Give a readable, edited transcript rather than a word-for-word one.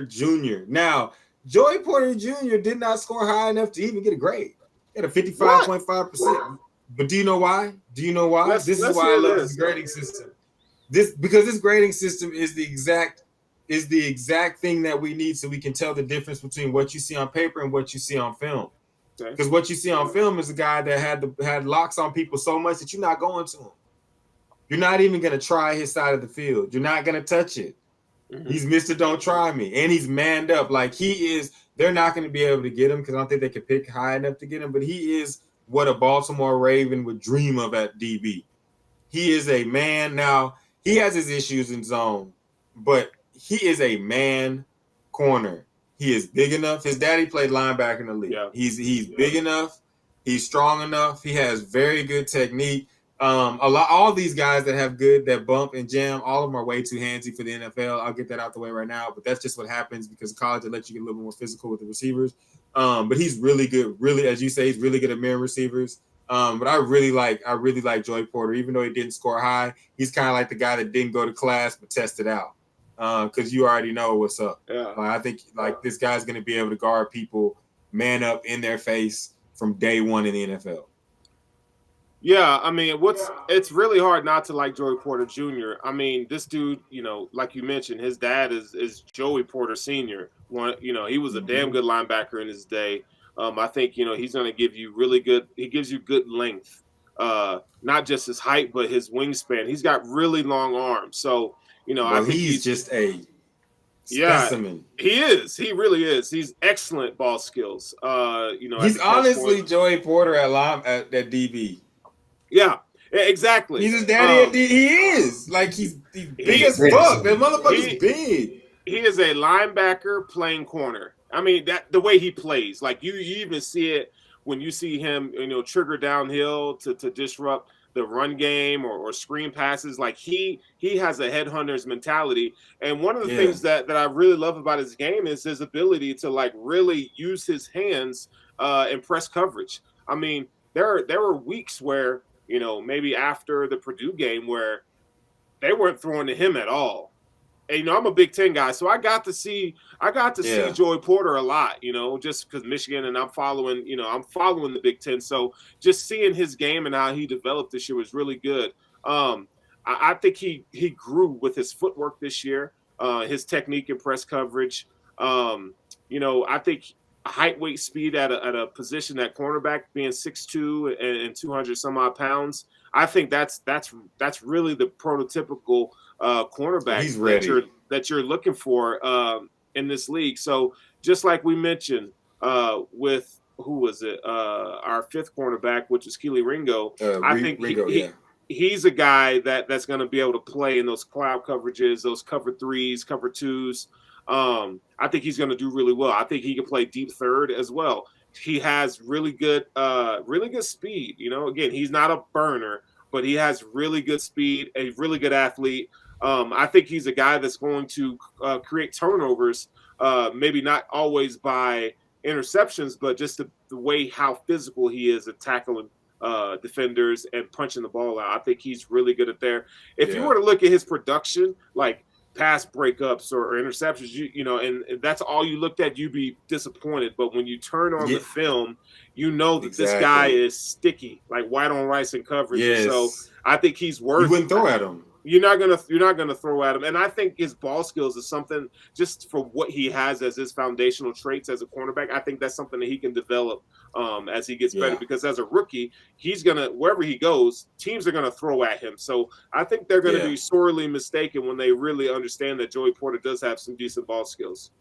Jr. Now, Joey Porter Jr. did not score high enough to even get a grade. He had a 55.5%. But do you know why? Do you know why? This is why I love this grading system. Because this grading system is the exact thing that we need so we can tell the difference between what you see on paper and what you see on film. Because what you see on film is a guy that had locks on people so much that you're not going to him. You're not even going to try his side of the field. You're not going to touch it. Mm-hmm. He's Mr. Don't Try Me. And he's manned up. Like he is, they're not going to be able to get him because I don't think they could pick high enough to get him. But he is what a Baltimore Raven would dream of at DB. He is a man. Now, he has his issues in zone, but he is a man corner. He is big enough. His daddy played linebacker in the league. Yeah. He's big enough. He's strong enough. He has very good technique. All these guys that bump and jam, all of them are way too handsy for the NFL. I'll get that out the way right now, but that's just what happens because college will let you get a little more physical with the receivers. But he's really good. Really, as you say, he's really good at mirror receivers. But I really like Joey Porter, even though he didn't score high. He's kind of like the guy that didn't go to class but tested out. Because you already know what's up. Yeah. I think this guy's going to be able to guard people man up in their face from day one in the NFL. Yeah, I mean, it's really hard not to like Joey Porter Jr. I mean, this dude, like you mentioned, his dad is Joey Porter Sr. He was a damn good linebacker in his day. I think, he's going to give you he gives you good length, not just his height, but his wingspan. He's got really long arms. So, I think he's just a specimen. He is. He really is. He's excellent ball skills. He's honestly Joey Porter at DB. Yeah, exactly. He's his daddy at DB. He is. Like, he's big as fuck. That motherfucker's big. He is a linebacker playing corner. I mean, the way he plays. Like, you even see it when you see him, trigger downhill to disrupt the run game or screen passes. Like he has a headhunter's mentality. And one of the things that I really love about his game is his ability to like really use his hands in press coverage. I mean, there were weeks where, maybe after the Purdue game where they weren't throwing to him at all. And, I'm a Big Ten guy, so I got to see Joey Porter a lot, just because Michigan and I'm following the Big Ten. So just seeing his game and how he developed this year was really good. I think he grew with his footwork this year, his technique and press coverage. I think height, weight, speed at a position at cornerback, being 6'2" and 200 some odd pounds. I think that's really the prototypical cornerback that you're looking for in this league. So just like we mentioned with who was it, our fifth cornerback, which is Keely Ringo. I think he's a guy that's going to be able to play in those cloud coverages, those cover threes, cover twos. I think he's going to do really well. I think he can play deep third as well. He has really good speed. Again, he's not a burner, but he has really good speed, a really good athlete. I think he's a guy that's going to create turnovers, maybe not always by interceptions, but just the way how physical he is at tackling defenders and punching the ball out. I think he's really good at there. If you were to look at his production, like pass breakups or interceptions, and that's all you looked at, you'd be disappointed. But when you turn on the film, that this guy is sticky, like white on rice in coverage. Yes. So I think he's worth. You wouldn't throw at him. You're not gonna throw at him. And I think his ball skills is something just for what he has as his foundational traits as a cornerback. I think that's something that he can develop as he gets better, because as a rookie, he's gonna, wherever he goes, teams are gonna throw at him. So I think they're gonna be sorely mistaken when they really understand that Joey Porter does have some decent ball skills.